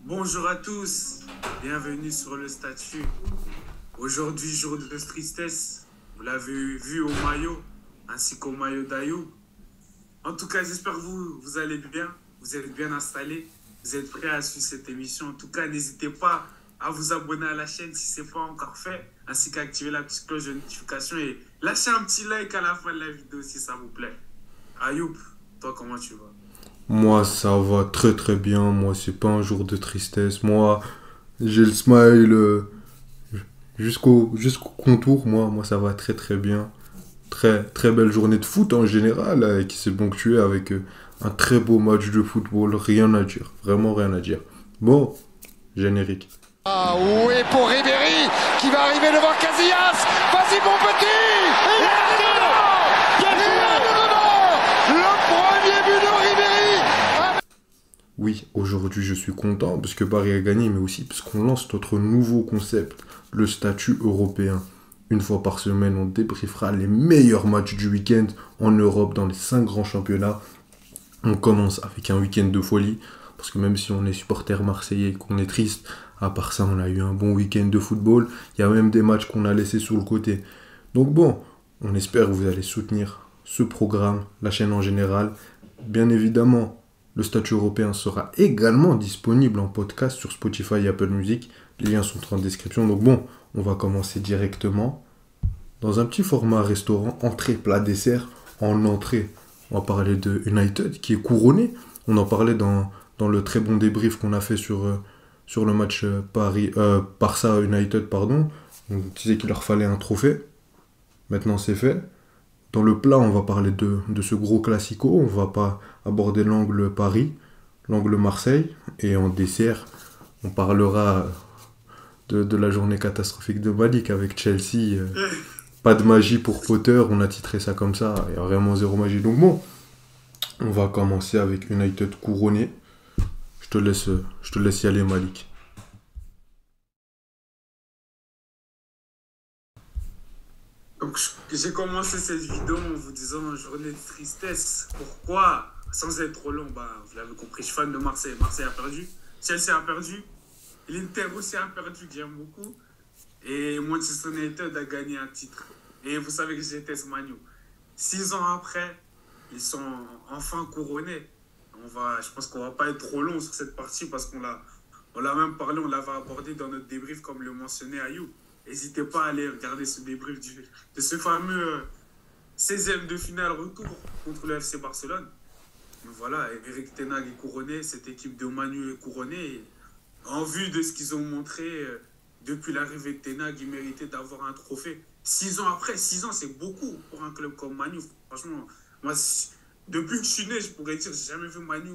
Bonjour à tous, bienvenue sur le statut. Aujourd'hui, jour de tristesse, vous l'avez vu au maillot, ainsi qu'au maillot d'Ayoub. En tout cas, j'espère que vous allez bien, vous êtes bien installés, vous êtes prêts à suivre cette émission. En tout cas, n'hésitez pas à vous abonner à la chaîne si ce n'est pas encore fait, ainsi qu'à activer la petite cloche de notification et lâcher un petit like à la fin de la vidéo si ça vous plaît. Ayoub, toi, comment tu vas? Moi, ça va très très bien. Moi, c'est pas un jour de tristesse. Moi, j'ai le smile jusqu'au contour. Moi, ça va très très bien. Très très belle journée de foot en général qui s'est ponctuée avec un très beau match de football. Rien à dire. Vraiment rien à dire. Bon, générique. Ah oui pour Ribéry qui va arriver devant Casillas. Vas-y mon petit. Il est dedans. Le premier but de Ribéry. Oui, aujourd'hui je suis content parce que Paris a gagné, mais aussi parce qu'on lance notre nouveau concept, le statut européen. Une fois par semaine, on débriefera les meilleurs matchs du week-end en Europe dans les 5 grands championnats. On commence avec un week-end de folie, parce que même si on est supporter marseillais et qu'on est triste, à part ça, on a eu un bon week-end de football. Il y a même des matchs qu'on a laissés sur le côté. Donc bon, on espère que vous allez soutenir ce programme, la chaîne en général. Bien évidemment, le statut européen sera également disponible en podcast sur Spotify et Apple Music. Les liens sont en description. Donc bon, on va commencer directement dans un petit format restaurant, entrée, plat, dessert. En entrée, on va parler de United qui est couronné. On en parlait dans le très bon débrief qu'on a fait sur le match Barça United, pardon. On disait qu'il leur fallait un trophée. Maintenant c'est fait. Dans le plat, on va parler de ce gros classico. On va pas aborder l'angle Paris, l'angle Marseille. Et en dessert, on parlera de la journée catastrophique de Malik avec Chelsea. Pas de magie pour Potter, on a titré ça comme ça. Il y a vraiment zéro magie. Donc bon, on va commencer avec United couronné. Je te laisse y aller, Malik. Donc, j'ai commencé cette vidéo en vous disant journée de tristesse. Pourquoi? Sans être trop long, vous l'avez compris, je suis fan de Marseille. Marseille a perdu, Chelsea a perdu, l'Inter aussi a perdu, que j'aime beaucoup. Et Manchester United a gagné un titre. Et vous savez que j'étais ce Manu. 6 ans après, ils sont enfin couronnés. Je pense qu'on va pas être trop long sur cette partie parce on l'a même parlé, on l'avait abordé dans notre débrief comme le mentionnait Ayou. N'hésitez pas à aller regarder ce débrief de ce fameux 16e de finale retour contre le FC Barcelone. Donc voilà, Eric Ten Hag est couronné, cette équipe de Manu est couronnée. Et en vue de ce qu'ils ont montré depuis l'arrivée de Ten Hag, ils méritaient d'avoir un trophée. 6 ans après, 6 ans c'est beaucoup pour un club comme Manu. Franchement, moi, depuis que je suis né, je pourrais dire que j'ai jamais vu Manu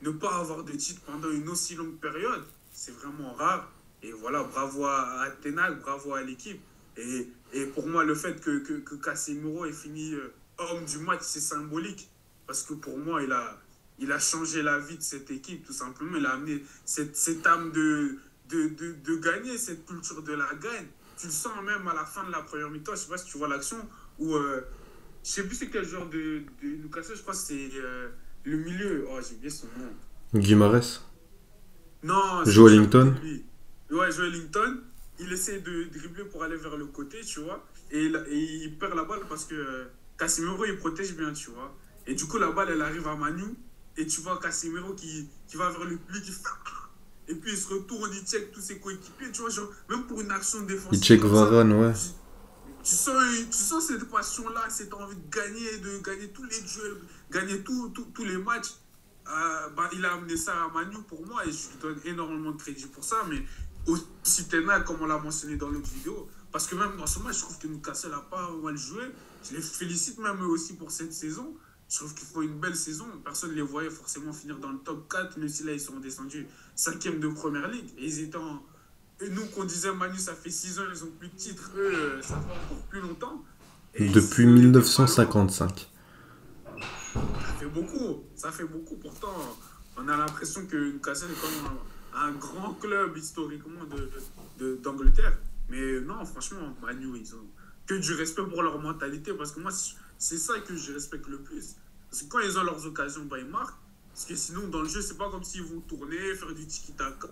ne pas avoir de titre pendant une aussi longue période. C'est vraiment rare. Et voilà, bravo à Ten Hag, bravo à l'équipe. Et pour moi, le fait que Casemiro ait fini homme du match, c'est symbolique. Parce que pour moi, il a changé la vie de cette équipe, tout simplement. Il a amené cette âme de gagner, cette culture de la gagne. Tu le sens même à la fin de la première mi-temps. Je ne sais pas si tu vois l'action où... je ne sais plus c'est quel genre de Newcastle, je crois que c'est le milieu. Oh, j'ai oublié son nom. Guimarães, Non, c'est Joe plus à côté Ellington. de lui. Ouais, Joe Ellington, il essaie de dribbler pour aller vers le côté, tu vois. Et il perd la balle parce que Casemiro, il protège bien, tu vois. Et du coup, la balle, elle arrive à Manu. Et tu vois Casemiro qui va vers le public, qui fait... Et puis il se retourne, il check tous ses coéquipiers, tu vois. Genre, même pour une action Il défensive check comme ça, Varane, ouais. tu sens cette passion-là, cette envie de gagner tous les duels, gagner tous les matchs. Il a amené ça à Manu pour moi et je lui donne énormément de crédit pour ça. Mais aussi Ten Hag, comme on l'a mentionné dans l'autre vidéo, parce que même dans ce match, je trouve que Newcastle n'a pas mal joué. Je les félicite même eux aussi pour cette saison. Je trouve qu'ils font une belle saison. Personne ne les voyait forcément finir dans le top 4, même si là, ils sont descendus 5e de Première Ligue. Et ils étaient en... Et nous, qu'on disait Manu, ça fait 6 ans, ils ont plus de titres. Eux, ça fait encore plus longtemps. Et Depuis ils n'étaient pas loin. 1955. Ça fait beaucoup. Ça fait beaucoup. Pourtant, on a l'impression que Newcastle est comme un grand club historiquement d'Angleterre. Mais non, franchement, Manu, ils ont que du respect pour leur mentalité. Parce que moi, c'est ça que je respecte le plus. Parce que quand ils ont leurs occasions, ils marquent. Parce que sinon, dans le jeu, c'est pas comme s'ils vont tourner, faire du tiki-taka.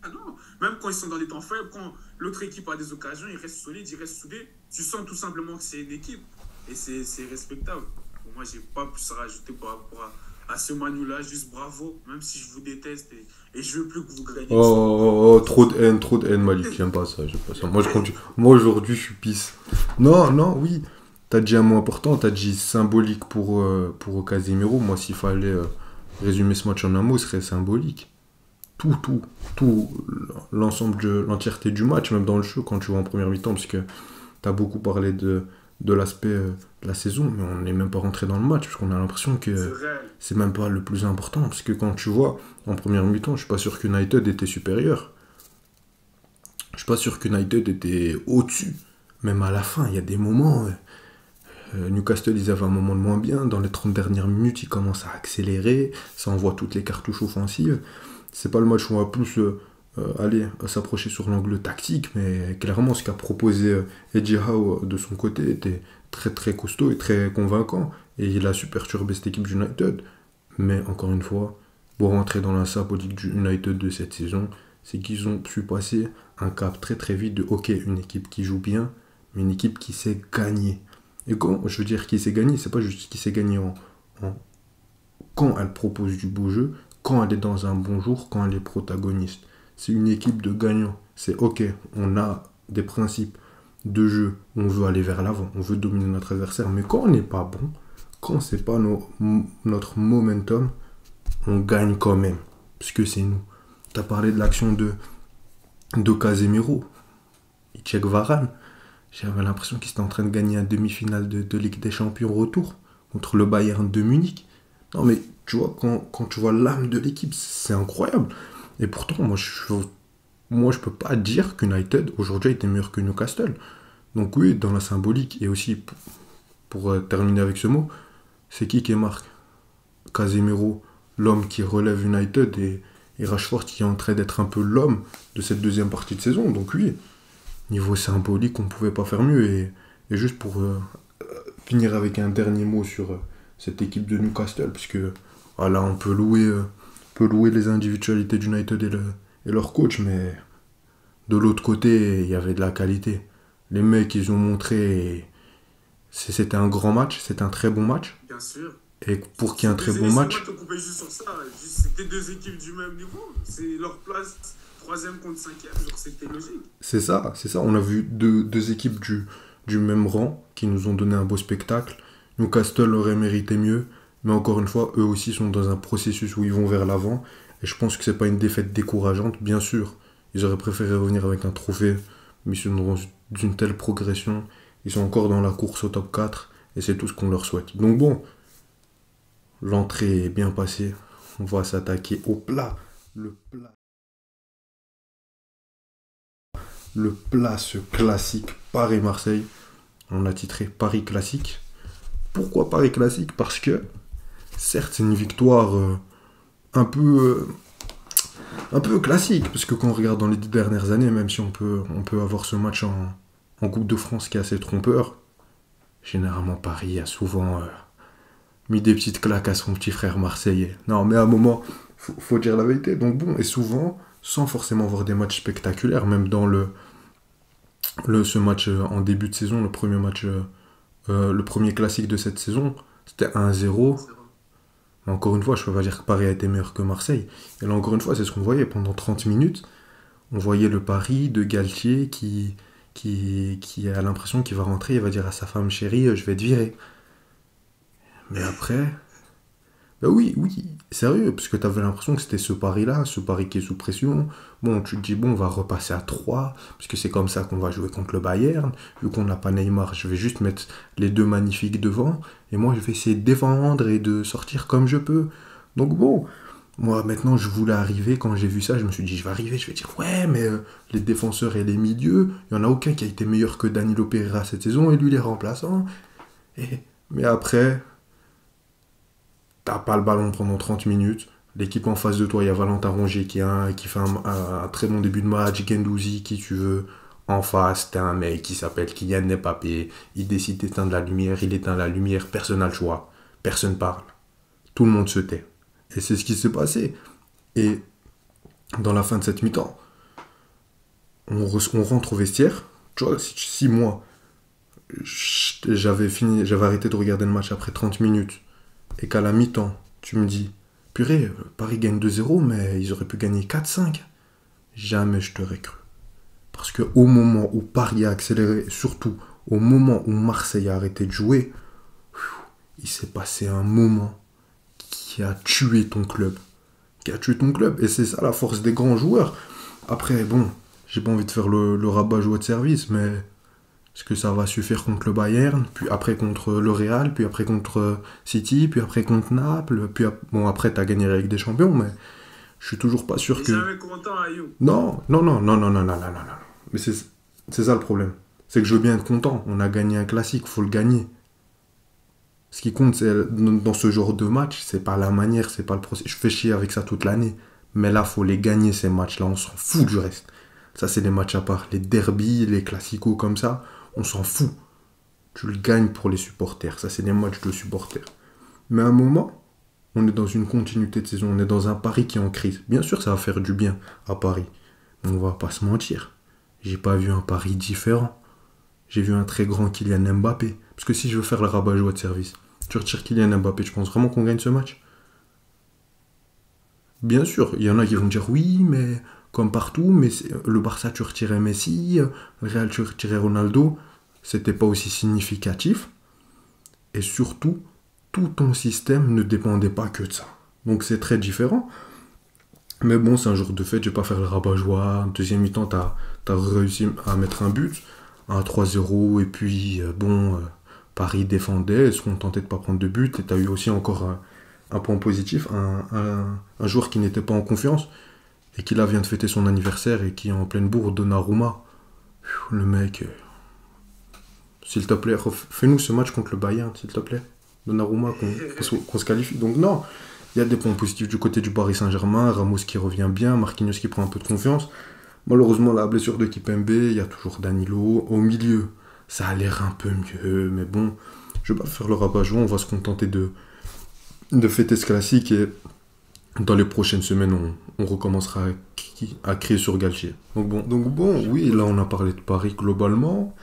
Ah non, même quand ils sont dans les temps faibles, quand l'autre équipe a des occasions, ils restent solides, ils restent soudés. Tu sens tout simplement que c'est une équipe. Et c'est respectable. Pour moi, j'ai pas plus à rajouter par rapport à ce Manu-là. Juste bravo, même si je vous déteste et je veux plus que vous gagnez. Trop de haine, Malik. J'aime pas ça, j'aime pas ça. Moi, je continue. Moi, aujourd'hui, je suis pisse. Non, oui. T'as dit un mot important, t'as dit symbolique pour Casemiro. Moi, s'il fallait résumer ce match en un mot, ce serait symbolique. Tout, l'ensemble de l'entièreté du match, même dans le jeu, quand tu vois en première mi-temps, parce que t'as beaucoup parlé de l'aspect de la saison, mais on n'est même pas rentré dans le match, parce qu'on a l'impression que c'est même pas le plus important, parce que quand tu vois en première mi-temps, je suis pas sûr qu'United était supérieur. Je suis pas sûr qu'United était au-dessus. Même à la fin, il y a des moments... Newcastle, ils avaient un moment de moins bien. Dans les 30 dernières minutes, ils commencent à accélérer. Ça envoie toutes les cartouches offensives. C'est pas le match où on va plus aller s'approcher sur l'angle tactique, mais clairement, ce qu'a proposé Eddie Howe de son côté était très très costaud et très convaincant. Et il a su perturber cette équipe d'United. Mais encore une fois, pour rentrer dans la symbolique du United de cette saison, c'est qu'ils ont su passer un cap très très vite de ok, une équipe qui joue bien, mais une équipe qui sait gagner. Et quand je veux dire qui sait gagner, c'est pas juste qui sait gagner quand elle propose du beau jeu, quand elle est dans un bon jour, quand elle est protagoniste. C'est une équipe de gagnants. C'est ok, on a des principes de jeu, on veut aller vers l'avant, on veut dominer notre adversaire, mais quand on n'est pas bon, quand c'est pas notre momentum, on gagne quand même, puisque c'est nous. Tu as parlé de l'action de Casemiro, il check Varane. J'avais l'impression qu'il était en train de gagner une demi-finale de Ligue des Champions retour contre le Bayern de Munich. Non mais tu vois, quand tu vois l'âme de l'équipe, c'est incroyable. Et pourtant, moi je peux pas dire qu'United aujourd'hui était meilleur que Newcastle. Donc oui, dans la symbolique, et aussi pour terminer avec ce mot, c'est qui marque Casemiro, l'homme qui relève United, et Rashford qui est en train d'être un peu l'homme de cette deuxième partie de saison. Donc oui, niveau symbolique, on ne pouvait pas faire mieux. Et juste pour finir avec un dernier mot sur cette équipe de Newcastle, puisque voilà, on peut louer les individualités d'United et leur coach, mais de l'autre côté, il y avait de la qualité. Les mecs, ils ont montré... C'était un grand match, c'était un très bon match. Bien sûr. Et pour qu'il y ait un très bon match... Je te couper juste sur ça. C'était deux équipes du même niveau. C'est leur place... 3e contre 5e, c'était logique. C'est ça. On a vu deux équipes du même rang qui nous ont donné un beau spectacle. Newcastle aurait mérité mieux, mais encore une fois, eux aussi sont dans un processus où ils vont vers l'avant. Et je pense que c'est pas une défaite décourageante, bien sûr. Ils auraient préféré revenir avec un trophée, mais ils sont dans une telle progression. Ils sont encore dans la course au top 4, et c'est tout ce qu'on leur souhaite. Donc bon, l'entrée est bien passée. On va s'attaquer au plat. Le plat, ce classique Paris-Marseille. On l'a titré Paris Classique. Pourquoi Paris Classique ? Parce que, certes, c'est une victoire un peu classique. Parce que quand on regarde dans les 10 dernières années, même si on peut avoir ce match en Coupe de France qui est assez trompeur, généralement Paris a souvent mis des petites claques à son petit frère marseillais. Non, mais à un moment, faut dire la vérité. Donc bon, et souvent, sans forcément voir des matchs spectaculaires, même dans ce match en début de saison, le premier classique de cette saison, c'était 1-0. Mais encore une fois, je ne peux pas dire que Paris a été meilleur que Marseille. Et là, encore une fois, c'est ce qu'on voyait pendant 30 minutes. On voyait le Paris de Galtier qui a l'impression qu'il va rentrer, il va dire à sa femme chérie, je vais te virer. Mais après... Ben oui, sérieux, parce que tu avais l'impression que c'était ce Paris-là, ce Paris qui est sous pression. Bon, tu te dis, bon, on va repasser à 3, parce que c'est comme ça qu'on va jouer contre le Bayern. Vu qu'on n'a pas Neymar, je vais juste mettre les deux magnifiques devant, et moi, je vais essayer de défendre et de sortir comme je peux. Donc bon, moi, maintenant, je voulais arriver, quand j'ai vu ça, je me suis dit, je vais arriver, je vais dire, ouais, mais les défenseurs et les milieux, il n'y en a aucun qui a été meilleur que Danilo Pereira cette saison, et lui, les remplaçants. Mais après... T'as pas le ballon pendant 30 minutes. L'équipe en face de toi, il y a Valentin Rongier qui fait un très bon début de match. Guendouzi, qui tu veux. En face, t'as un mec qui s'appelle Kylian Mbappé. Il décide d'éteindre la lumière. Il éteint la lumière. Personne n'a le choix. Personne parle. Tout le monde se tait. Et c'est ce qui s'est passé. Et dans la fin de cette mi-temps, on rentre au vestiaire. Tu vois, si moi, j'avais arrêté de regarder le match après 30 minutes, et qu'à la mi-temps, tu me dis, purée, Paris gagne 2-0, mais ils auraient pu gagner 4-5. Jamais je t'aurais cru. Parce qu'au moment où Paris a accéléré, et surtout au moment où Marseille a arrêté de jouer, il s'est passé un moment qui a tué ton club. Qui a tué ton club. Et c'est ça la force des grands joueurs. Après, bon, j'ai pas envie de faire le rabat-joie de service, mais est-ce que ça va suffire contre le Bayern, puis après contre le Real, puis après contre City, puis après contre Naples, puis bon, après t'as gagné la Ligue des Champions, mais je suis toujours pas sûr Et que... jamais content, Ayoub. Non. Mais c'est ça le problème. C'est que je veux bien être content. On a gagné un classique, faut le gagner. Ce qui compte, c'est dans ce genre de match, c'est pas la manière, c'est pas le procès. Je fais chier avec ça toute l'année. Mais là, faut les gagner, ces matchs-là. On s'en fout du reste. Ça, c'est des matchs à part. Les derbies, les classicos comme ça, on s'en fout. Tu le gagnes pour les supporters. Ça, c'est des matchs de supporters. Mais à un moment, on est dans une continuité de saison. On est dans un Paris qui est en crise. Bien sûr, ça va faire du bien à Paris. Mais on va pas se mentir. J'ai pas vu un Paris différent. J'ai vu un très grand Kylian Mbappé. Parce que si je veux faire le rabat-joie de service, tu retires Kylian Mbappé, tu penses vraiment qu'on gagne ce match? Bien sûr, il y en a qui vont dire oui, mais comme partout, mais le Barça, tu retirais Messi, le Real, tu retirais Ronaldo. C'était pas aussi significatif. Et surtout, tout ton système ne dépendait pas que de ça. Donc c'est très différent. Mais bon, c'est un jour de fête, je vais pas faire le rabat-joie. Deuxième mi-temps, t'as réussi à mettre un but, un 3-0, et puis Paris défendait, se contentait de pas prendre de but, et t'as eu aussi encore un point positif, un joueur qui n'était pas en confiance, et qui là vient de fêter son anniversaire, et qui est en pleine bourre, Donnarumma. Le mec, s'il te plaît, fais-nous ce match contre le Bayern, s'il te plaît. Donnarumma, qu'on se qualifie. Donc non, il y a des points positifs du côté du Paris Saint-Germain, Ramos qui revient bien, Marquinhos qui prend un peu de confiance. Malheureusement, la blessure de Kipembe, il y a toujours Danilo. Au milieu, ça a l'air un peu mieux, mais bon, je vais pas faire le rabat-joie, on va se contenter de fêter ce classique, et dans les prochaines semaines, on recommencera à crier sur Galtier. Donc bon, oui, là on a parlé de Paris globalement.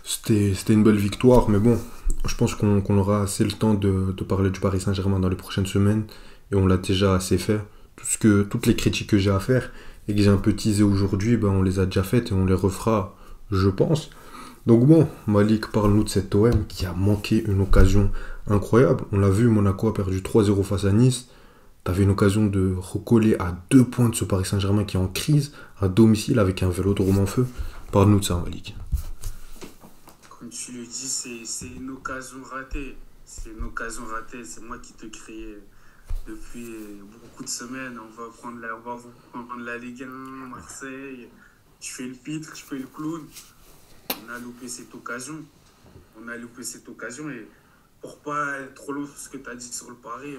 C'était une belle victoire, mais bon, je pense qu'on aura assez le temps de parler du Paris Saint-Germain dans les prochaines semaines, et on l'a déjà assez fait. Toutes les critiques que j'ai à faire, et que j'ai un peu teasé aujourd'hui, ben on les a déjà faites, et on les refera, je pense. Donc bon, Malik, parle-nous de cet OM qui a manqué une occasion incroyable. On l'a vu, Monaco a perdu 3-0 face à Nice. T'avais une occasion de recoller à 2 points de ce Paris Saint-Germain qui est en crise, à domicile, avec un Vélodrome en feu. Parle-nous de ça, Malik. Comme tu le dis, c'est une occasion ratée. C'est une occasion ratée. C'est moi qui te criais depuis beaucoup de semaines. On va prendre la Ligue 1, Marseille. Tu fais le pitre, tu fais le clown. On a loupé cette occasion. Et pour pas être trop long sur ce que tu as dit sur le Paris,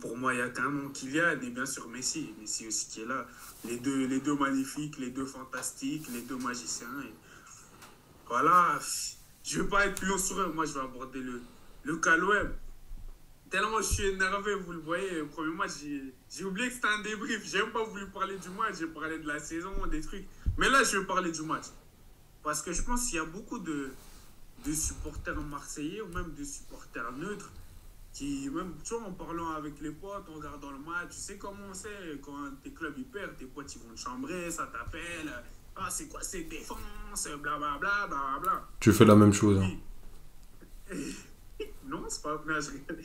pour moi, il n'y a qu'un nom, Kylian, et bien sûr Messi. Messi aussi qui est là. Les deux magnifiques, les deux fantastiques, les deux magiciens. Et voilà, je ne vais pas être plus long sur eux. Moi, je vais aborder le cas l'OM. Tellement je suis énervé, vous le voyez. Le premier match, j'ai oublié que c'était un débrief. J'ai même pas voulu parler du match. J'ai parlé de la saison, des trucs. Mais là, je vais parler du match. Parce que je pense qu'il y a beaucoup de supporters marseillais ou même de supporters neutres qui, même tu vois, en parlant avec les potes, en regardant le match, tu sais comment c'est, quand tes clubs ils perdent, tes potes ils vont te chambrer, ça t'appelle, ah c'est quoi cette défense, blablabla, blablabla. Tu fais la même chose. Hein. Non, c'est pas vrai, je rigole.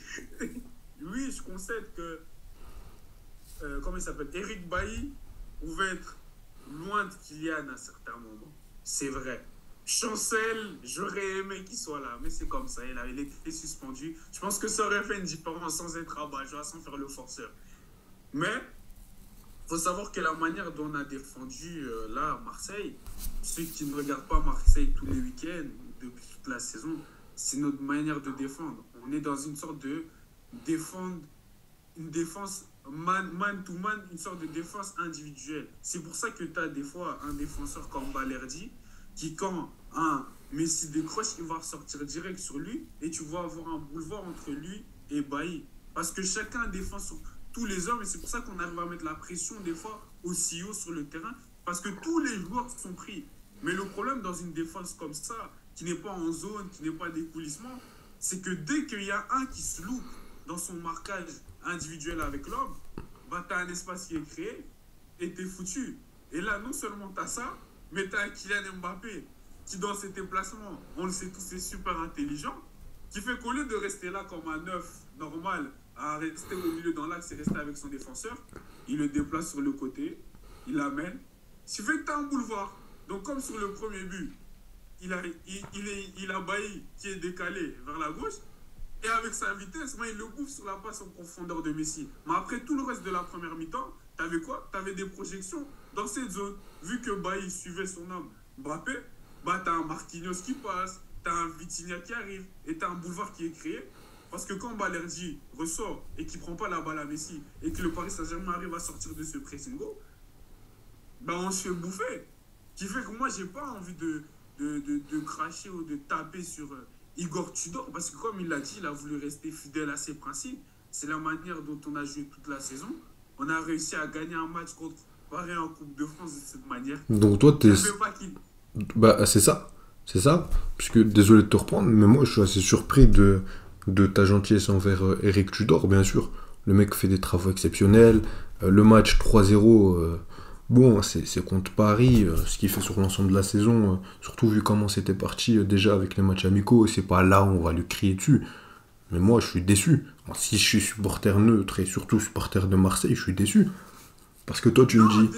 Oui, je concède que, comment il s'appelle, Eric Bailly pouvait être loin de Kylian à certains moments. C'est vrai. Chancel, j'aurais aimé qu'il soit là, mais c'est comme ça, il était suspendu. Je pense que ça aurait fait une différence sans être rabat-joie, sans faire le forceur. Mais il faut savoir que la manière dont on a défendu là, Marseille, ceux qui ne regardent pas Marseille tous les week-ends, depuis toute la saison, c'est notre manière de défendre. On est dans une sorte de défendre, une défense man-to-man, une sorte de défense individuelle. C'est pour ça que tu as des fois un défenseur comme Balerdi, qui quand un Messi décroche, il va ressortir direct sur lui et tu vas avoir un boulevard entre lui et Bailly. Parce que chacun défend sur tous les hommes et c'est pour ça qu'on arrive à mettre la pression des fois aussi haut sur le terrain parce que tous les joueurs sont pris. Mais le problème dans une défense comme ça, qui n'est pas en zone, qui n'est pas d'écoulissement, c'est que dès qu'il y a un qui se loupe dans son marquage individuel avec l'homme, bah, tu as un espace qui est créé et tu es foutu. Et là, non seulement tu as ça, mais tu as un Kylian Mbappé qui, dans ses déplacements, on le sait tous, c'est super intelligent, qui fait qu'au lieu de rester là comme un neuf normal, à rester au milieu dans l'axe et rester avec son défenseur, il le déplace sur le côté, il l'amène. Ce qui fait que tu as un boulevard. Donc, comme sur le premier but, il a Bailly qui est décalé vers la gauche. Et avec sa vitesse, il le bouffe sur la passe en profondeur de Messi. Mais après tout le reste de la première mi-temps, tu avais quoi? Tu avais des projections dans cette zone. Vu que Bailly suivait son homme Mbappé, bah, tu as un Marquinhos qui passe, tu as un Vitinha qui arrive et tu as un boulevard qui est créé. Parce que quand Balerdi ressort et qu'il ne prend pas la balle à Messi et que le Paris Saint-Germain arrive à sortir de ce pressing, bah, on se fait bouffer. Qui fait que moi, j'ai pas envie de cracher ou de taper sur Igor Tudor, parce que comme il l'a dit, il a voulu rester fidèle à ses principes. C'est la manière dont on a joué toute la saison. On a réussi à gagner un match contre Paris en Coupe de France de cette manière. Donc toi, t'es... Bah, c'est ça. C'est ça. Parce que, désolé de te reprendre, mais moi, je suis assez surpris de ta gentillesse envers Eric Tudor, bien sûr. Le mec fait des travaux exceptionnels. Le match 3-0... Bon, c'est contre Paris, ce qu'il fait sur l'ensemble de la saison, surtout vu comment c'était parti déjà avec les matchs amicaux, c'est pas là où on va lui crier dessus. Mais moi, je suis déçu. Si je suis supporter neutre et surtout supporter de Marseille, je suis déçu. Parce que toi, tu me dis...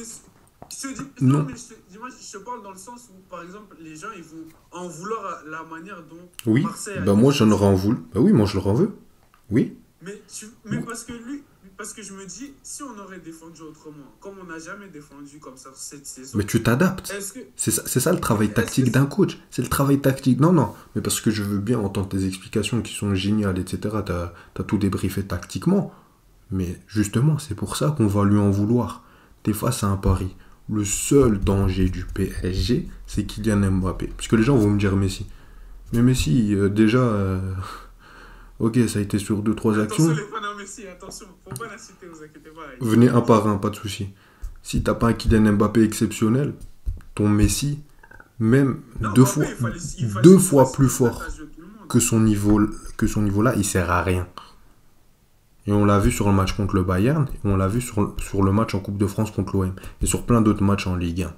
Non, mais je te parle dans le sens où, par exemple, les gens, ils vont en vouloir à la manière dont Marseille... Oui, moi, j'en aurais en voulu. Bah oui, moi, je leur en veux. Oui. Mais parce que lui... Parce que je me dis, si on aurait défendu autrement, comme on n'a jamais défendu comme ça cette saison... Mais tu t'adaptes. C'est ça le travail tactique d'un coach. C'est le travail tactique. Non. Mais parce que je veux bien entendre tes explications qui sont géniales, etc. T'as tout débriefé tactiquement. Mais justement, c'est pour ça qu'on va lui en vouloir. T'es face à un Paris. Le seul danger du PSG, c'est Kylian Mbappé. Parce que les gens vont me dire Messi. Mais Messi, déjà... Ok, ça a été sur 2-3 actions. Attention les fans de Messi, attention, faut pas la citer, vous inquiétez pas. Venez un par un, pas de souci. Si t'as pas un Kylian Mbappé exceptionnel, ton Messi, même deux fois plus fort que son niveau là, il sert à rien. Et on l'a vu sur le match contre le Bayern, et on l'a vu sur le match en Coupe de France contre l'OM, et sur plein d'autres matchs en Ligue 1.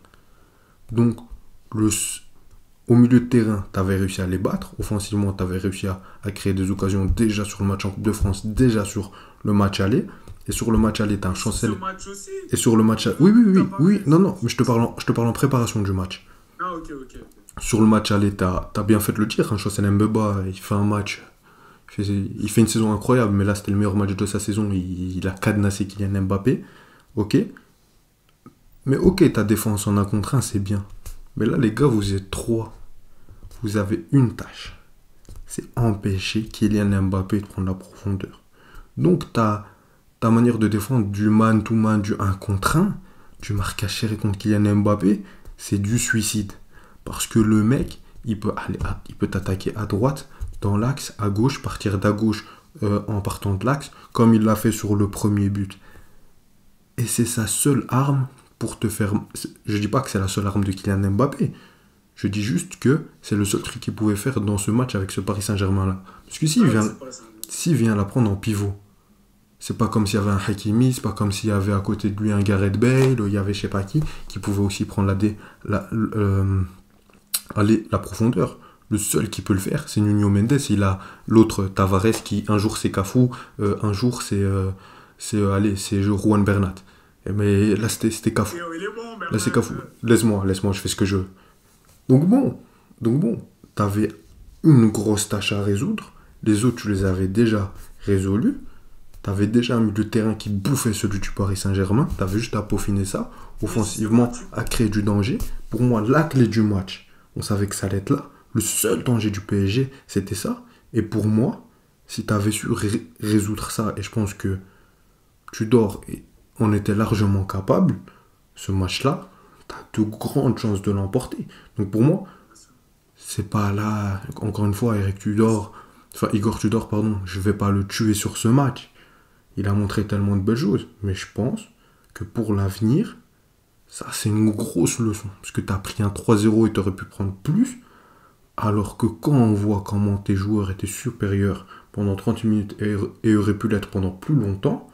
Donc, au milieu de terrain, tu avais réussi à les battre. Offensivement, tu avais réussi à créer des occasions déjà sur le match en Coupe de France, déjà sur le match aller. Et sur le match aller, tu as un chancel. Et sur le match aller... Oui. Non, mais je te parle en préparation du match. Ah, ok. Sur le match aller, tu as bien fait de le dire. Chancel Mbeba, il fait un match. Il fait une saison incroyable, mais là, c'était le meilleur match de sa saison. Il a cadenassé Kylian Mbappé. Ok. Mais ok, ta défense en un contre un, c'est bien. Mais là, les gars, vous êtes 3. Vous avez une tâche. C'est empêcher Kylian Mbappé de prendre la profondeur. Donc, ta manière de défendre du man-to-man, du 1 contre 1, du marquage serré contre Kylian Mbappé, c'est du suicide. Parce que le mec, il peut t'attaquer à droite, dans l'axe, à gauche, partir d'à gauche en partant de l'axe, comme il l'a fait sur le premier but. Et c'est sa seule arme pour te faire... Je dis pas que c'est la seule arme de Kylian Mbappé. Je dis juste que c'est le seul truc qu'il pouvait faire dans ce match avec ce Paris Saint-Germain-là. Parce que s'il vient la prendre en pivot, c'est pas comme s'il y avait un Hakimi, c'est pas comme s'il y avait à côté de lui un Gareth Bale, ou il y avait je sais pas qui pouvait aussi prendre la profondeur. Le seul qui peut le faire, c'est Nuno Mendes. Il a l'autre Tavares qui, un jour c'est Cafu, un jour c'est Juan Bernat. Mais là c'était Cafu. Là c'est Cafu. Laisse-moi, je fais ce que je veux. Donc bon, t'avais une grosse tâche à résoudre. Les autres, tu les avais déjà résolus. T'avais déjà un milieu de terrain qui bouffait celui du Paris Saint-Germain. T'avais juste à peaufiner ça, offensivement, à créer du danger. Pour moi, la clé du match, on savait que ça allait être là. Le seul danger du PSG, c'était ça. Et pour moi, si t'avais su résoudre ça, et je pense que Tudor en était largement capable, ce match-là, t'as de grandes chances de l'emporter. Donc pour moi, c'est pas là, encore une fois, Igor Tudor, je vais pas le tuer sur ce match. il a montré tellement de belles choses. Mais je pense que pour l'avenir, ça c'est une grosse leçon. Parce que tu as pris un 3-0 et tu aurais pu prendre plus. Alors que quand on voit comment tes joueurs étaient supérieurs pendant 30 minutes et auraient pu l'être pendant plus longtemps,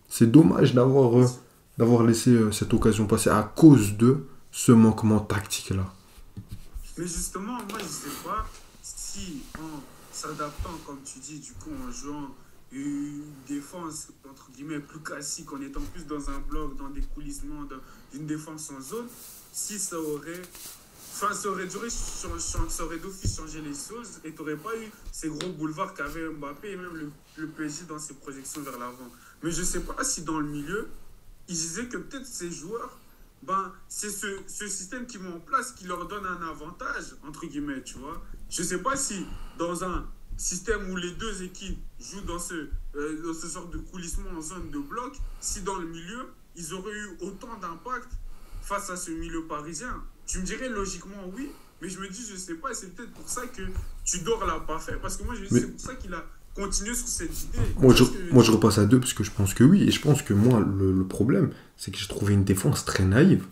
c'est dommage d'avoir laissé cette occasion passer à cause de ce manquement tactique-là. Mais justement, moi, je sais pas si en s'adaptant, comme tu dis, du coup, en jouant une défense, entre guillemets, plus classique, en étant plus dans un bloc, dans des coulissements, d'une défense en zone, si ça aurait... Enfin, ça aurait duré, ça aurait d'office changé les choses et tu n'aurais pas eu ces gros boulevards qu'avait Mbappé et même le PSG dans ses projections vers l'avant. Mais je ne sais pas si dans le milieu, ils disaient que peut-être ces joueurs, ben, c'est ce système qu'ils met en place qui leur donne un avantage, entre guillemets, tu vois. Je ne sais pas si dans un système où les deux équipes jouent dans ce genre de coulissement en zone de bloc, si dans le milieu, ils auraient eu autant d'impact face à ce milieu parisien. Tu me dirais logiquement oui, mais je me dis, je sais pas, c'est peut-être pour ça que Tudor l'a pas fait. Parce que moi, je me dis, c'est pour ça qu'il a continué sur cette idée. Moi, je repasse à 2 parce que je pense que oui. Et je pense que moi, le problème, c'est que j'ai trouvé une défense très naïve.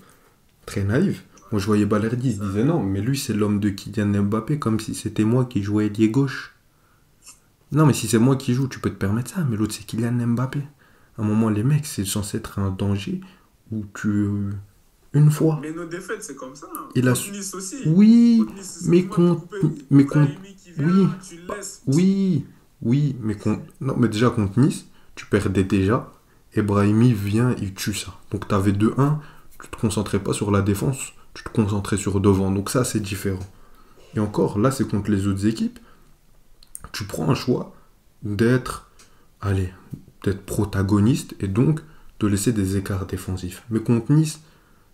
Très naïve. Moi, je voyais Balerdi, il se disait non, mais lui, c'est l'homme de Kylian Mbappé, comme si c'était moi qui jouais ailier gauche. Non, mais si c'est moi qui joue, tu peux te permettre ça, mais l'autre, c'est Kylian Mbappé. À un moment, les mecs, c'est censé être un danger où tu... Une fois. Mais nos défaites, c'est comme ça. Hein. Il a contre Nice aussi. Oui, contre Nice, mais contre... Mais contre... Oui, tu le laisses. oui, mais contre... Non, mais déjà, contre Nice, tu perdais déjà. Et Brahimi vient, il tue ça. Donc, tu avais 2-1, tu te concentrais pas sur la défense, tu te concentrais sur devant. Donc, ça, c'est différent. Et encore, là, c'est contre les autres équipes. Tu prends un choix d'être protagoniste et donc de laisser des écarts défensifs. Mais contre Nice,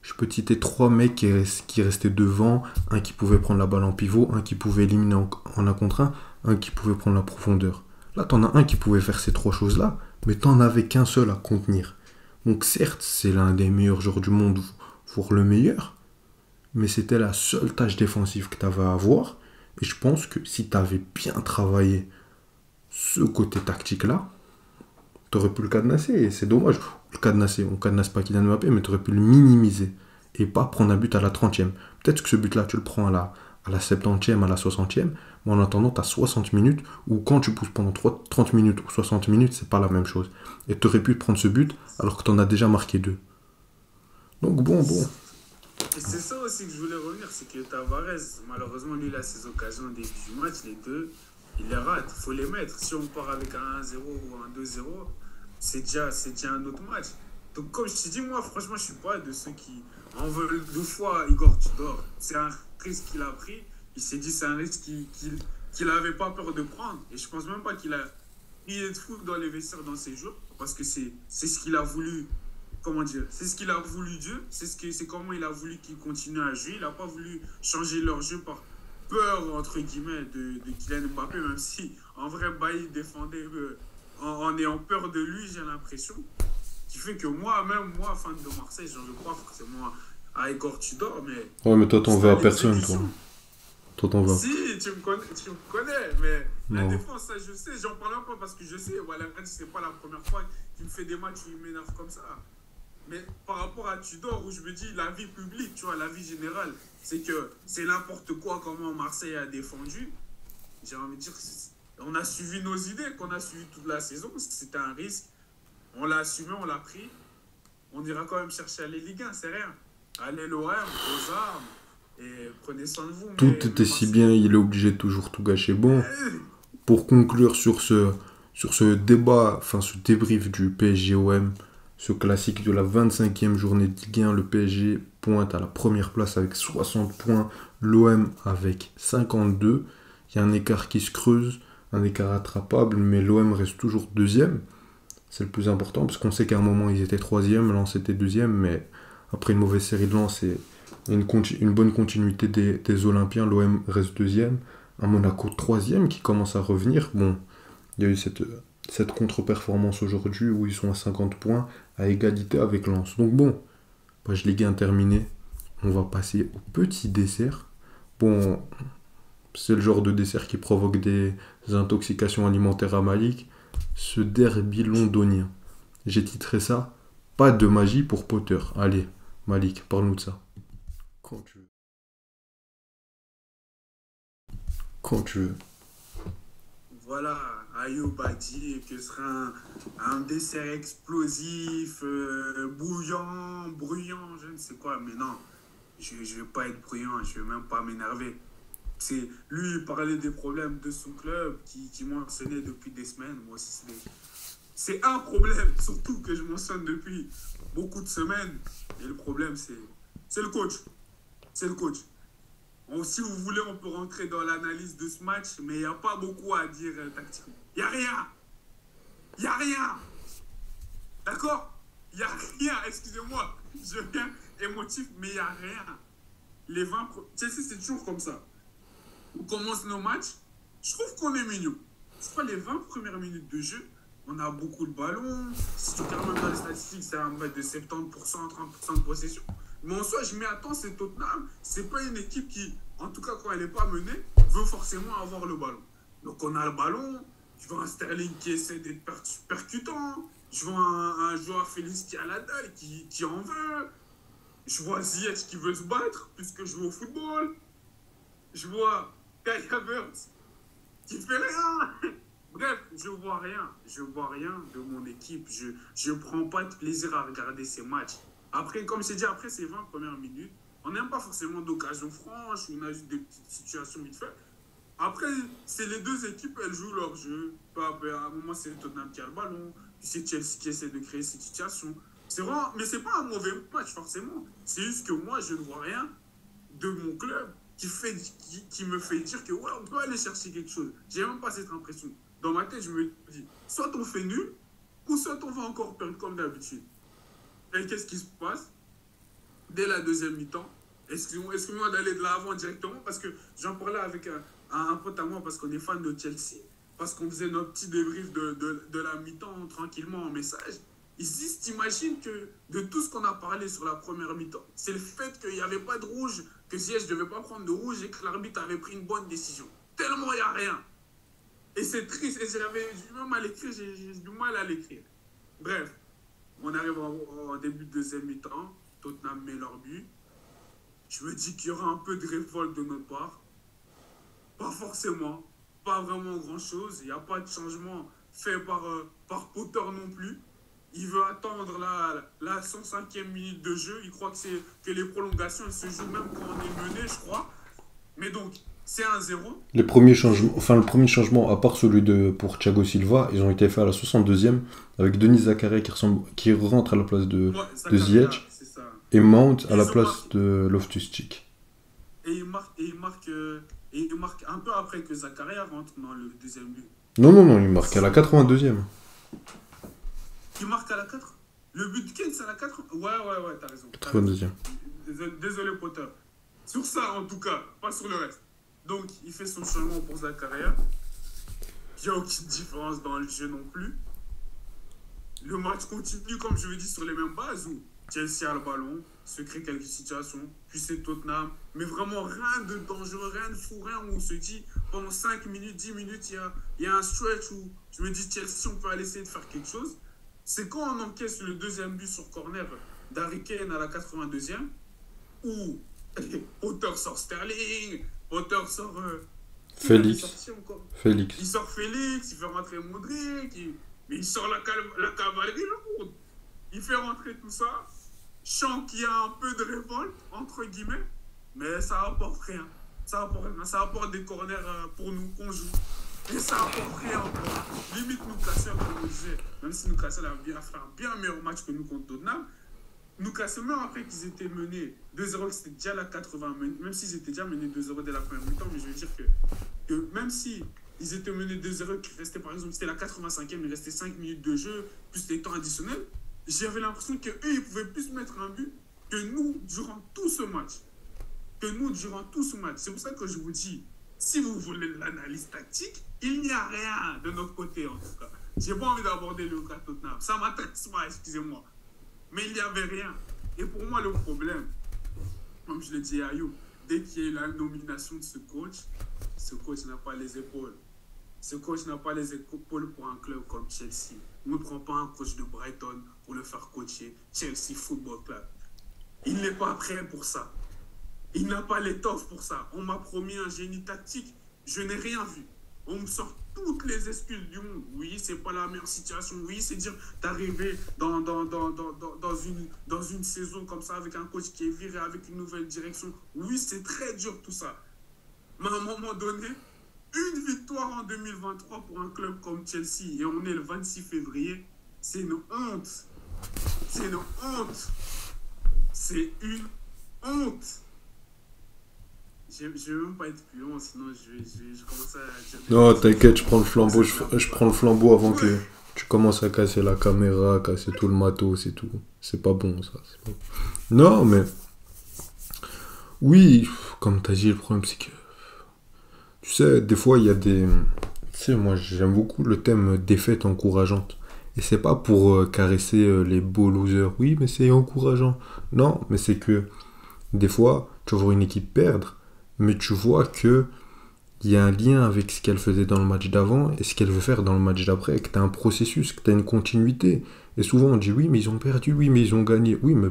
je peux te citer 3 mecs qui restaient devant, un qui pouvait prendre la balle en pivot, un qui pouvait éliminer en 1 contre 1 qui pouvait prendre la profondeur. Là, t'en as un qui pouvait faire ces 3 choses-là, mais t'en avais qu'un seul à contenir. Donc certes, c'est l'un des meilleurs joueurs du monde, voire le meilleur, mais c'était la seule tâche défensive que t'avais à avoir, et je pense que si t'avais bien travaillé ce côté tactique-là, t'aurais pu le cadenasser, et c'est dommage. Le cadenasser, on cadenasse pas Kylian Mbappé, mais t'aurais pu le minimiser, et pas prendre un but à la 30e. Peut-être que ce but-là, tu le prends à la 70e, à la 60e, mais en attendant, t'as 60 minutes, ou quand tu pousses pendant 30 minutes ou 60 minutes, c'est pas la même chose. Et t'aurais pu prendre ce but, alors que t'en as déjà marqué 2. Donc bon. Et c'est ça aussi que je voulais revenir, c'est que Tavares, malheureusement, lui, il a ses occasions du match, les deux, il les rate, il faut les mettre. Si on part avec un 1-0 ou un 2-0, c'est déjà un autre match. Donc comme je t'ai dit, moi, franchement, je suis pas de ceux qui en veulent 2 fois Igor Tudor. C'est un risque qu'il a pris, il s'est dit c'est un risque qu'il n'avait pas peur de prendre. Et je pense même pas qu'il a crié de fou dans les vestiaires dans ces jours, parce que c'est ce qu'il a voulu. Comment dire, c'est ce qu'il a voulu Dieu, c'est comment il a voulu qu'ils continuent à jouer. Il n'a pas voulu changer leur jeu par peur, entre guillemets, de Kylian Mbappé, même si en vrai, Bailly défendait en ayant peur de lui, j'ai l'impression. Qui fait que moi, fan de Marseille, j'en veux pas forcément à Igor Tudor, mais... Ouais, mais toi, t'en veux à personne, toi. Toi, t'en veux. Si, tu me connais, mais la défense, ça, je sais, j'en parle pas parce que je sais, voilà, c'est pas la première fois qu'il me fait des matchs où il m'énerve comme ça. Mais par rapport à Tudor, où je me dis, la vie publique, tu vois, la vie générale, c'est que c'est n'importe quoi comment Marseille a défendu. J'ai envie de dire, on a suivi nos idées, qu'on a suivi toute la saison. C'était un risque. On l'a assumé, on l'a pris. On ira quand même chercher à les Ligue 1, c'est rien. Allez l'OM, aux armes, et prenez soin de vous. Tout était si bien, il est obligé de toujours tout gâcher. Bon, pour conclure sur ce débat, enfin ce débrief du PSG-OM, ce classique de la 25e journée de Ligue 1, le PSG pointe à la première place avec 60 points, l'OM avec 52. Il y a un écart qui se creuse, un écart attrapable, mais l'OM reste toujours deuxième. C'est le plus important, parce qu'on sait qu'à un moment ils étaient troisième, Lens était deuxième, mais après une mauvaise série de Lens et une bonne continuité des Olympiens, l'OM reste deuxième. Un Monaco troisième qui commence à revenir. Bon, il y a eu cette contre-performance aujourd'hui où ils sont à 50 points, à égalité avec Lens. Donc bon, page Ligue 1 terminée, on va passer au petit dessert. Bon, c'est le genre de dessert qui provoque des intoxications alimentaires à Malik. ce derby londonien. J'ai titré ça Pas de magie pour Potter. Allez, Malik, parle-nous de ça. Quand tu veux. Quand tu veux. Voilà, Ayoub a dit que ce sera un dessert explosif, bruyant, je ne sais quoi. Mais non, je ne vais pas être bruyant, je ne vais même pas m'énerver. C'est lui, il parlait des problèmes de son club qui mentionnait depuis des semaines. Moi aussi, c'est un problème, surtout que je mentionne depuis beaucoup de semaines. Et le problème, c'est le coach. C'est le coach. Si vous voulez, on peut rentrer dans l'analyse de ce match, mais il n'y a pas beaucoup à dire tactiquement. Il n'y a rien. Il n'y a rien. D'accord? Il n'y a rien. Excusez-moi, je viens émotif, mais il n'y a rien. Les 20... Chelsea, c'est toujours comme ça. On commence nos matchs, je trouve qu'on est mignon. Je crois les 20 premières minutes de jeu, on a beaucoup de ballons. Si tu regardes même dans les statistiques, c'est un mètre de 70%, 30% de possession. Mais en soi, je m'y attends, c'est Tottenham. C'est pas une équipe qui, en tout cas quand elle n'est pas menée, veut forcément avoir le ballon. Donc on a le ballon, je vois un Sterling qui essaie d'être percutant, je vois un joueur Félix qui a la dalle, qui en veut. Je vois Ziyech qui veut se battre puisque je joue au football. Je vois Kai Havertz qui fait rien. Bref, je vois rien. Je vois rien de mon équipe. Je prends pas de plaisir à regarder ces matchs. Après, comme je t'ai dit, après ces 20 premières minutes, on n'aime pas forcément d'occasion franche, on a juste des petites situations vite fait. Après, c'est les deux équipes, elles jouent leur jeu. À un moment, c'est Tottenham qui a le ballon, puis c'est Chelsea qui essaie de créer cette situation. C'est vraiment, mais c'est pas un mauvais match forcément. C'est juste que moi, je ne vois rien de mon club qui me fait dire que ouais, on peut aller chercher quelque chose. J'ai même pas cette impression. Dans ma tête, je me dis, soit on fait nul, ou soit on va encore perdre comme d'habitude. Et qu'est-ce qui se passe? Dès la deuxième mi-temps, excusez-moi d'aller de l'avant directement, parce que j'en parlais avec un pote à moi, parce qu'on est fan de Chelsea, parce qu'on faisait notre petit débrief de la mi-temps tranquillement en message. Ils se disent, t'imagines que de tout ce qu'on a parlé sur la première mi-temps, c'est le fait qu'il n'y avait pas de rouge, que Ziyech ne devait pas prendre de rouge et que l'arbitre avait pris une bonne décision. Tellement il n'y a rien. Et c'est triste, et j'avais du mal à l'écrire, j'ai du mal à l'écrire. Bref, on arrive au début de deuxième mi-temps, Tottenham met leur but. Je me dis qu'il y aura un peu de révolte de notre part. Pas forcément, pas vraiment grand-chose. Il n'y a pas de changement fait par Potter non plus. Il veut attendre la 105e minute de jeu. Il croit que les prolongations elles se jouent même quand on est mené, je crois. Mais donc, c'est 1-0. Le premier changement, à part celui pour Thiago Silva, ils ont été faits à la 62e avec Denis Zakaria qui rentre à la place de Ziyech et Mount à la place de Loftus-Cheek. Et il marque un peu après que Zakaria rentre dans le deuxième but. Non, il marque à la 82e. Il marque à la 4. Le but de Kane, c'est à la 4. Ouais, t'as raison. 82e. Désolé, Potter. Sur ça, en tout cas, pas sur le reste. Donc, il fait son changement pour Zakaria. Il n'y a aucune différence dans le jeu non plus. Le match continue, comme je l'ai dit, sur les mêmes bases où Chelsea a le ballon, se crée quelques situations, puis c'est Tottenham. Mais vraiment, rien de dangereux, rien de fou, rien où on se dit, pendant 5 minutes, 10 minutes, il y a un stretch où je me dis, Chelsea, on peut aller essayer de faire quelque chose. C'est quand on encaisse le deuxième but sur corner d'Harry Kane à la 82e, où Potter sort Sterling, Potter sort... Félix. Il sort Félix, il fait rentrer Modric, mais il sort la cavalerie lourde. Il fait rentrer tout ça. Je sens qu'il y a un peu de révolte, entre guillemets, mais ça apporte rien. Ça apporte des corners pour nous qu'on joue. Et ça apporte rien encore. Limite Newcastle, comme on disait, même si Newcastle a fait un bien meilleur match que nous contre Tottenham, Newcastle, même après qu'ils étaient menés 2-0, c'était déjà la 80, même s'ils étaient déjà menés 2-0 dès la première mi-temps, mais je veux dire que même si ils étaient menés 2-0, qu'il restait par exemple, c'était la 85e, il restait 5 minutes de jeu, plus les temps additionnels, j'avais l'impression qu'eux, ils pouvaient plus mettre un but que nous durant tout ce match. C'est pour ça que je vous dis, si vous voulez l'analyse tactique, il n'y a rien de notre côté en tout cas. J'ai pas envie d'aborder le cas Tottenham, ça m'intéresse pas, excusez-moi. Mais il n'y avait rien. Et pour moi, le problème, comme je l'ai dit à Ayoub, dès qu'il y a eu la nomination de ce coach n'a pas les épaules. ce coach n'a pas les épaules pour un club comme Chelsea. On ne prend pas un coach de Brighton pour le faire coacher Chelsea Football Club. Il n'est pas prêt pour ça. Il n'a pas l'étoffe pour ça. On m'a promis un génie tactique. Je n'ai rien vu. On me sort toutes les excuses du monde. Oui, c'est pas la meilleure situation. Oui, c'est dire d'arriver dans une saison comme ça avec un coach qui est viré, avec une nouvelle direction. Oui, c'est très dur tout ça. Mais à un moment donné, une victoire en 2023 pour un club comme Chelsea, et on est le 26 février, c'est une honte. C'est une honte. C'est une honte. Je ne vais même pas être plus long, sinon je commence à dire... Non, t'inquiète, je prends le flambeau avant que tu commences à casser la caméra, casser tout le matos et tout. C'est pas bon, ça. C'est pas bon. Non, mais... Oui, comme t'as dit, le problème, c'est que... Tu sais, des fois, il y a des... Tu sais, moi, j'aime beaucoup le thème défaite encourageante. Et c'est pas pour caresser les beaux losers. Oui, mais c'est encourageant. Non, mais c'est que... Des fois, tu vas voir une équipe perdre, mais tu vois que il y a un lien avec ce qu'elle faisait dans le match d'avant et ce qu'elle veut faire dans le match d'après, que tu as un processus, que tu as une continuité. Et souvent on dit oui mais ils ont perdu, oui mais ils ont gagné. Oui mais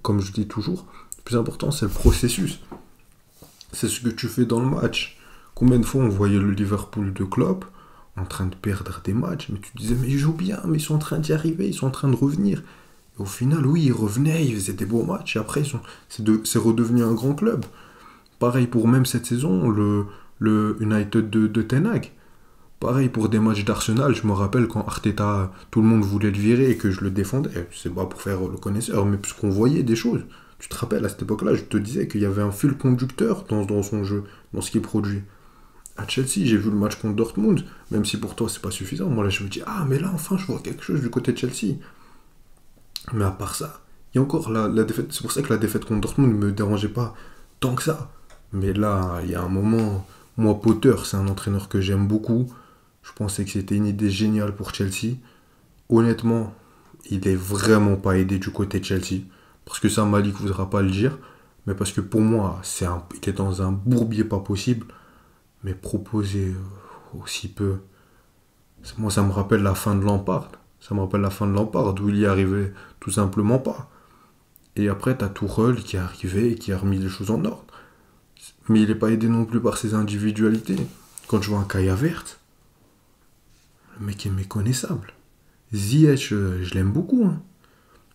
comme je dis toujours, le plus important c'est le processus. C'est ce que tu fais dans le match. Combien de fois on voyait le Liverpool de Klopp en train de perdre des matchs, mais tu te disais mais ils jouent bien, mais ils sont en train d'y arriver, ils sont en train de revenir. Et au final oui ils revenaient, ils faisaient des beaux matchs et après c'est redevenu un grand club. Pareil pour même cette saison, le United de Ten Hag. Pareil pour des matchs d'Arsenal, je me rappelle quand Arteta, tout le monde voulait le virer et que je le défendais. C'est pas pour faire le connaisseur, mais puisqu'on voyait des choses. Tu te rappelles, à cette époque-là, je te disais qu'il y avait un fil conducteur dans son jeu, dans ce qu'il produit. À Chelsea, j'ai vu le match contre Dortmund, même si pour toi c'est pas suffisant. Moi là, je me dis, ah mais là enfin je vois quelque chose du côté de Chelsea. Mais à part ça, il y a encore la défaite. C'est pour ça que la défaite contre Dortmund ne me dérangeait pas tant que ça. Mais là, il y a un moment, moi, Potter, c'est un entraîneur que j'aime beaucoup. Je pensais que c'était une idée géniale pour Chelsea. Honnêtement, il est vraiment pas aidé du côté de Chelsea. Parce que ça, Malik ne voudra pas le dire. Mais parce que pour moi, il est dans un bourbier pas possible. Mais proposer aussi peu. Moi, ça me rappelle la fin de Lampard. Ça me rappelle la fin de Lampard, où il y arrivait tout simplement pas. Et après, t'as Tuchel qui est arrivé et qui a remis les choses en ordre. Mais il n'est pas aidé non plus par ses individualités. Quand je vois un Kai Havertz, le mec est méconnaissable. Ziyech, je l'aime beaucoup. Hein.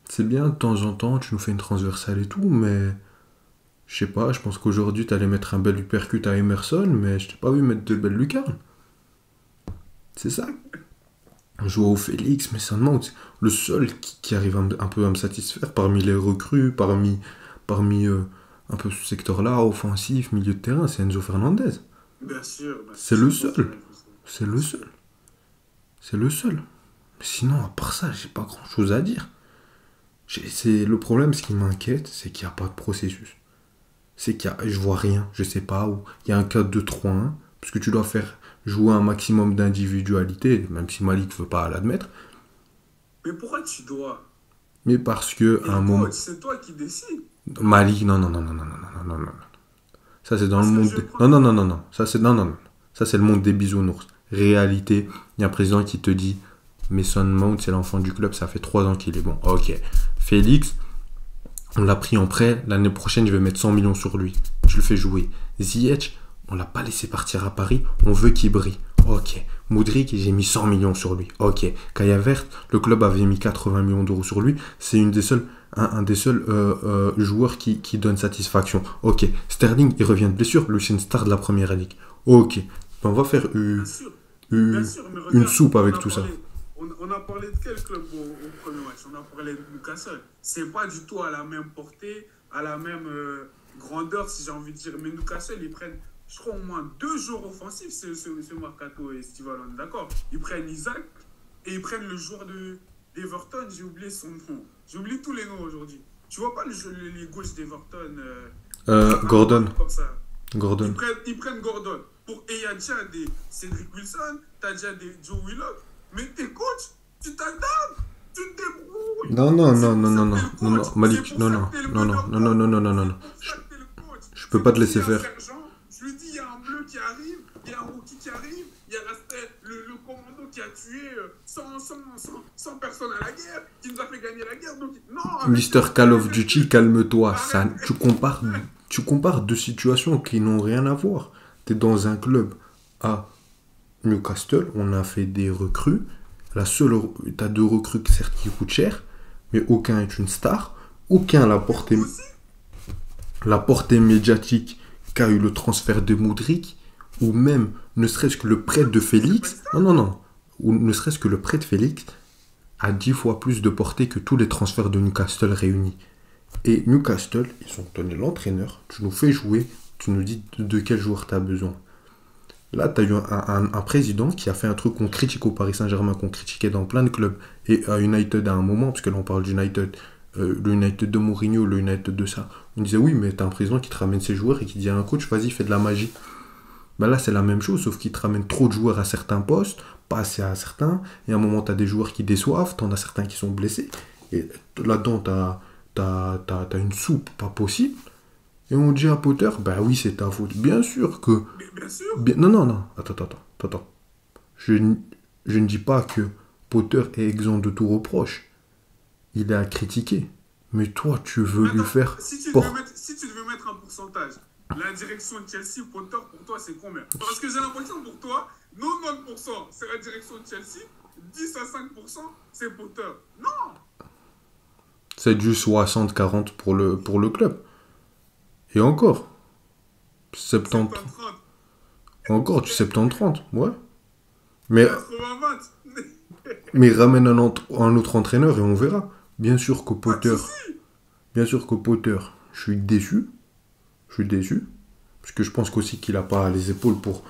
C'est bien, de temps en temps, tu nous fais une transversale et tout, mais... Je sais pas, je pense qu'aujourd'hui, t'allais mettre un bel uppercut à Emerson, mais je t'ai pas vu mettre de belles lucarnes. C'est ça. Joao Félix, mais seulement le seul qui arrive un peu à me satisfaire parmi les recrues, parmi un peu ce secteur-là, offensif, milieu de terrain, c'est Enzo Fernandez. Bien sûr. C'est le seul. C'est le seul. C'est le seul. Mais sinon, à part ça, j'ai pas grand-chose à dire. Le problème, ce qui m'inquiète, c'est qu'il n'y a pas de processus. Je vois rien, je sais pas où. Il y a un 4-2-3-1, parce que tu dois faire jouer un maximum d'individualité, même si Malik ne veut pas l'admettre. Mais pourquoi tu dois? Mais parce que à un moment... C'est toi qui décides. Malik, non. Ça c'est dans le monde... Non. Ça c'est le monde des bisounours. Réalité, il y a un président qui te dit Mason Mount, c'est l'enfant du club, ça fait 3 ans qu'il est bon. Ok. Félix, on l'a pris en prêt, l'année prochaine je vais mettre 100 millions sur lui. Je le fais jouer. Ziyech, on l'a pas laissé partir à Paris, on veut qu'il brille. Ok. Modric, j'ai mis 100 millions sur lui. Ok. Kai Havertz, le club avait mis 80 millions d'euros sur lui. C'est un des seuls joueurs qui donne satisfaction. Ok. Sterling, il revient de blessure. Lui, c'est une star de la première ligue. Ok. On va faire une soupe avec tout ça. On a parlé de quel club au premier match? On a parlé de Newcastle. C'est pas du tout à la même portée, à la même grandeur, si j'ai envie de dire. Mais Newcastle, ils prennent, je crois, au moins 2 joueurs offensifs, ce Mercato et Steve Allen, d'accord? Ils prennent Isaac et ils prennent le joueur d'Everton, j'ai oublié son nom. J'ai oublié tous les noms aujourd'hui. Tu vois pas les gauches d'Everton Gordon. Comme ça. Gordon. Ils prennent Gordon. Et il y a déjà des Cédric Wilson, t'as déjà des Joe Willock. Mais tes coachs, tu t'adaptes, tu te débrouilles. Non, Malik, non. Je peux pas te laisser faire. Je lui dis, il y a un bleu qui arrive, il y a un rookie qui arrive, il y a tué 100 personnes à la guerre, qui nous a fait gagner la guerre. Donc, non, Mister Call of Duty, calme-toi. Ça, tu compares deux situations qui n'ont rien à voir. Tu es dans un club à Newcastle, on a fait des recrues. Tu as deux recrues certes qui coûtent cher, mais aucun est une star. Aucun a la portée médiatique qu'a eu le transfert de Modric, ou même ne serait-ce que le prêt de Félix. Non. Ou ne serait-ce que le prêt de Félix a 10 fois plus de portée que tous les transferts de Newcastle réunis. Et Newcastle, ils ont donné l'entraîneur, tu nous fais jouer, tu nous dis de quel joueur tu as besoin. Là, tu as eu un président qui a fait un truc qu'on critique au Paris Saint-Germain, qu'on critiquait dans plein de clubs, et à United à un moment, parce que là on parle d'United, le United de Mourinho, le United de ça. On disait oui, mais tu as un président qui te ramène ses joueurs et qui dit à un coach, vas-y, fais de la magie. Ben là, c'est la même chose, sauf qu'il te ramène trop de joueurs à certains postes, pas assez à certains, et à un moment, tu as des joueurs qui déçoivent, tu en as certains qui sont blessés, et là-dedans, t'as une soupe pas possible, et on dit à Potter, bah oui, c'est ta faute. Bien sûr que... Mais bien sûr. Non. Attends. Je ne dis pas que Potter est exempt de tout reproche. Il est à critiquer. Mais toi, tu veux lui faire... Si tu devais mettre un pourcentage, la direction de Chelsea, Potter, pour toi, c'est combien? Parce que j'ai l'impression pour toi, 90% c'est la direction de Chelsea, 10 à 5% c'est Potter. Non. C'est du 60-40 pour le club. Et encore. 70. Encore du 70-30, ouais. Mais 80-20. Mais ramène un autre entraîneur et on verra. Bien sûr que Potter, je suis déçu. Parce que je pense qu'aussi qu'il n'a pas les épaules pour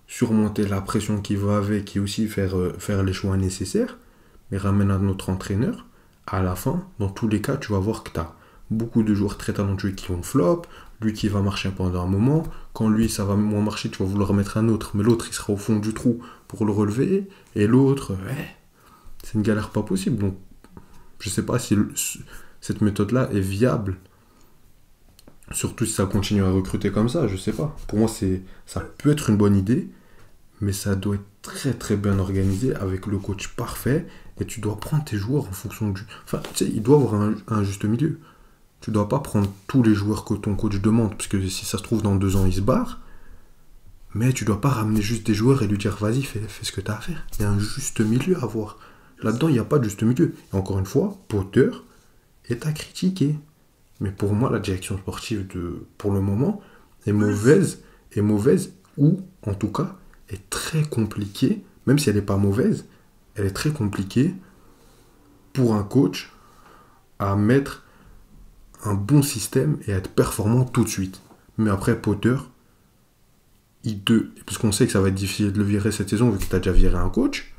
surmonter la pression qui va avec et aussi faire les choix nécessaires. Mais ramène un autre entraîneur. À la fin, dans tous les cas, tu vas voir que tu as beaucoup de joueurs très talentueux qui vont flop. Lui qui va marcher pendant un moment. Quand lui, ça va moins marcher, tu vas vouloir mettre un autre. Mais l'autre, il sera au fond du trou pour le relever. Et l'autre, c'est une galère pas possible. Donc, je sais pas si cette méthode-là est viable. Surtout si ça continue à recruter comme ça, je sais pas. Pour moi, ça peut être une bonne idée. Mais ça doit être très très bien organisé avec le coach parfait. Et tu dois prendre tes joueurs en fonction du... Enfin, tu sais, il doit y avoir un juste milieu. Tu dois pas prendre tous les joueurs que ton coach demande, parce que si ça se trouve, dans 2 ans, il se barre. Mais tu dois pas ramener juste des joueurs et lui dire, vas-y, fais ce que tu as à faire. Il y a un juste milieu à voir. Là-dedans, il n'y a pas de juste milieu. Et encore une fois, Potter est à critiquer. Mais pour moi, la direction sportive, pour le moment, est mauvaise, ou, en tout cas, est très compliquée. Même si elle n'est pas mauvaise, elle est très compliquée pour un coach à mettre un bon système et à être performant tout de suite. Mais après, Potter, parce qu'on sait que ça va être difficile de le virer cette saison vu que tu as déjà viré un coach,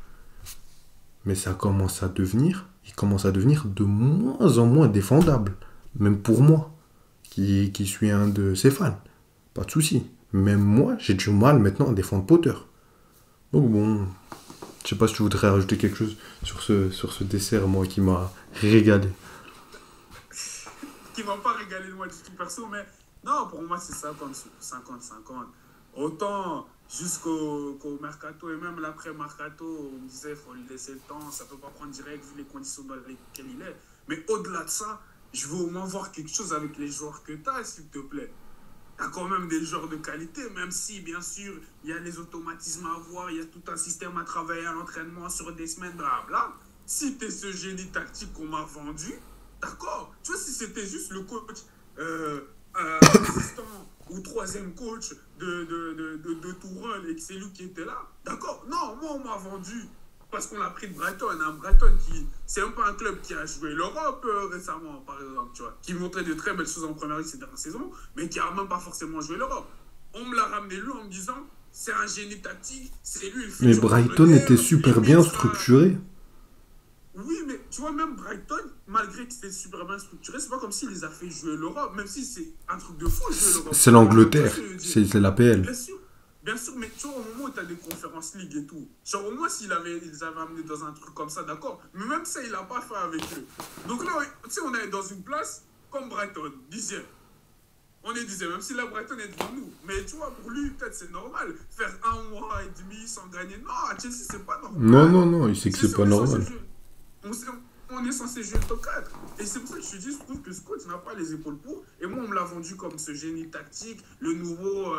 mais il commence à devenir de moins en moins défendable. Même pour moi, qui suis un de ses fans. Pas de souci. Même moi, j'ai du mal maintenant à défendre Potter. Donc bon, je sais pas si tu voudrais rajouter quelque chose sur ce dessert, moi, qui m'a régalé. Qui m'a pas régalé moi du tout perso, mais non, pour moi c'est 50-50. Autant jusqu'au mercato et même l'après-mercato, on me disait il faut lui laisser le temps, ça peut pas prendre direct vu les conditions dans lesquelles il est. Mais au-delà de ça, je veux au moins voir quelque chose avec les joueurs que tu as, s'il te plaît. Tu as quand même des joueurs de qualité, même si, bien sûr, il y a les automatismes à voir, il y a tout un système à travailler à l'entraînement sur des semaines, blabla. Si tu es ce génie tactique qu'on m'a vendu, d'accord. Tu vois, si c'était juste le coach assistant ou 3e coach de Tourelle et que c'est lui qui était là, d'accord. Non, moi, on m'a vendu parce qu'on l'a pris de Brighton. Un Brighton c'est un peu un club qui a joué l'Europe récemment, par exemple, tu vois, qui montrait de très belles choses en première ligue ces dernières saisons, mais qui n'a même pas forcément joué l'Europe. On me l'a ramené lui en me disant, c'est un génie tactique, c'est lui le futur. Mais Brighton était super bien structuré. Oui, mais tu vois, même Brighton, malgré que c'était super bien structuré, c'est pas comme s'il les a fait jouer l'Europe, même si c'est un truc de fou jouer l'Europe. C'est l'Angleterre, c'est l'APL. Bien sûr, mais tu vois, au moment où tu as des conférences ligue et tout, genre au moins ils les avaient amenés dans un truc comme ça, d'accord, mais même ça, il l'a pas fait avec eux. Donc là, tu sais, on est dans une place comme Brighton, 10e. on est dixième, même si la Brighton est devant nous. Mais tu vois, pour lui, peut-être c'est normal. Faire 1 mois et demi sans gagner. Non, à Chelsea, c'est pas normal. Non, il sait que c'est pas normal. On est censé jouer le top 4. Et c'est pour ça que je te dis, je trouve que ce coach n'a pas les épaules pour. Et moi, on me l'a vendu comme ce génie tactique, le nouveau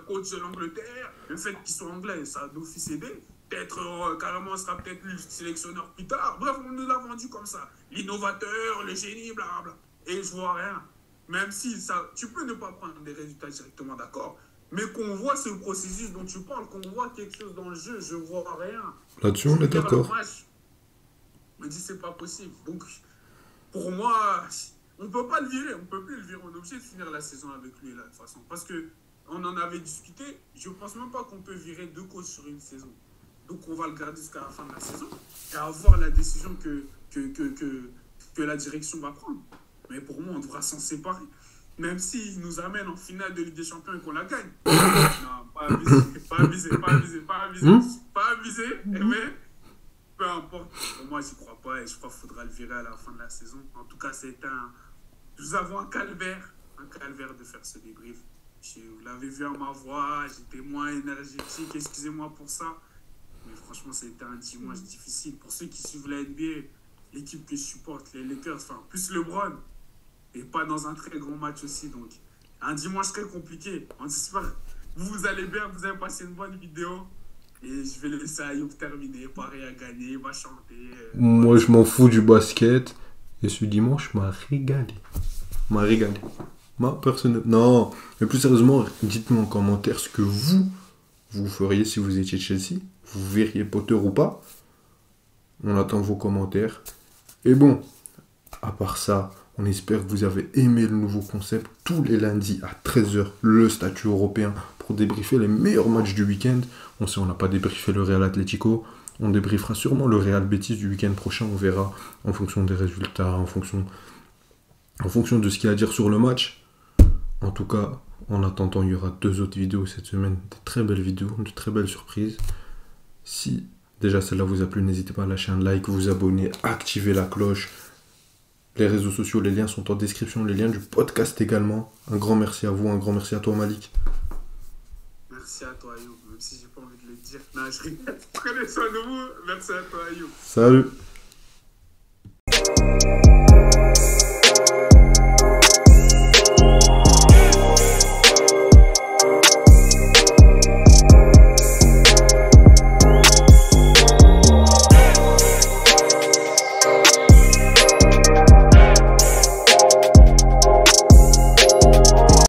coach de l'Angleterre. Le fait qu'il soit anglais, ça a d'office aidé. Peut-être, carrément, on sera peut-être le sélectionneur plus tard. Bref, on nous l'a vendu comme ça. L'innovateur, le génie, blablabla. Et je vois rien. Même si ça, tu peux ne pas prendre des résultats directement, d'accord. Mais qu'on voit ce processus dont tu parles, qu'on voit quelque chose dans le jeu, je vois rien. Là-dessus, on est d'accord. Je me dis c'est pas possible. Donc pour moi, on peut pas le virer, on peut plus le virer. On est obligé de finir la saison avec lui là de toute façon. Parce que on en avait discuté, je pense même pas qu'on peut virer 2 coachs sur une saison. Donc on va le garder jusqu'à la fin de la saison et avoir la décision que la direction va prendre. Mais pour moi, on devra s'en séparer. Même s'il nous amène en finale de Ligue des Champions et qu'on la gagne. Non, pas abuser. Mais peu importe, pour moi, j'y crois pas et je crois qu'il faudra le virer à la fin de la saison. En tout cas, nous avons un calvaire de faire ce débrief. Vous l'avez vu à ma voix, j'étais moins énergétique, excusez-moi pour ça. Mais franchement, c'était un dimanche difficile. Pour ceux qui suivent la NBA, l'équipe que je supporte, les Lakers, enfin, plus LeBron, et pas dans un très grand match aussi. Donc, un dimanche très compliqué. On espère vous allez bien, vous avez passé une bonne vidéo. Et je vais laisser Ayoub terminer. Paris a gagné, il va chanter. Moi, je m'en fous du basket. Et ce dimanche m'a régalé. Non, mais plus sérieusement, dites-moi en commentaire ce que vous feriez si vous étiez Chelsea. Vous verriez Potter ou pas. On attend vos commentaires. Et bon, à part ça, on espère que vous avez aimé le nouveau concept. Tous les lundis à 13h, le statut européen pour débriefer les meilleurs matchs du week-end. On sait on n'a pas débriefé le Real Atlético. On débriefera sûrement le Real Betis du week-end prochain. On verra en fonction des résultats, en fonction de ce qu'il y a à dire sur le match. En tout cas, en attendant, il y aura 2 autres vidéos cette semaine. De très belles vidéos, de très belles surprises. Si déjà celle-là vous a plu, n'hésitez pas à lâcher un like, vous abonner, activer la cloche. Les réseaux sociaux, les liens sont en description, les liens du podcast également. Un grand merci à vous, un grand merci à toi Malik. Merci à toi Ayoub, même si j'ai pas envie de le dire. Non, je rigole. Prenez soin de vous. Merci à toi Ayoub. Salut.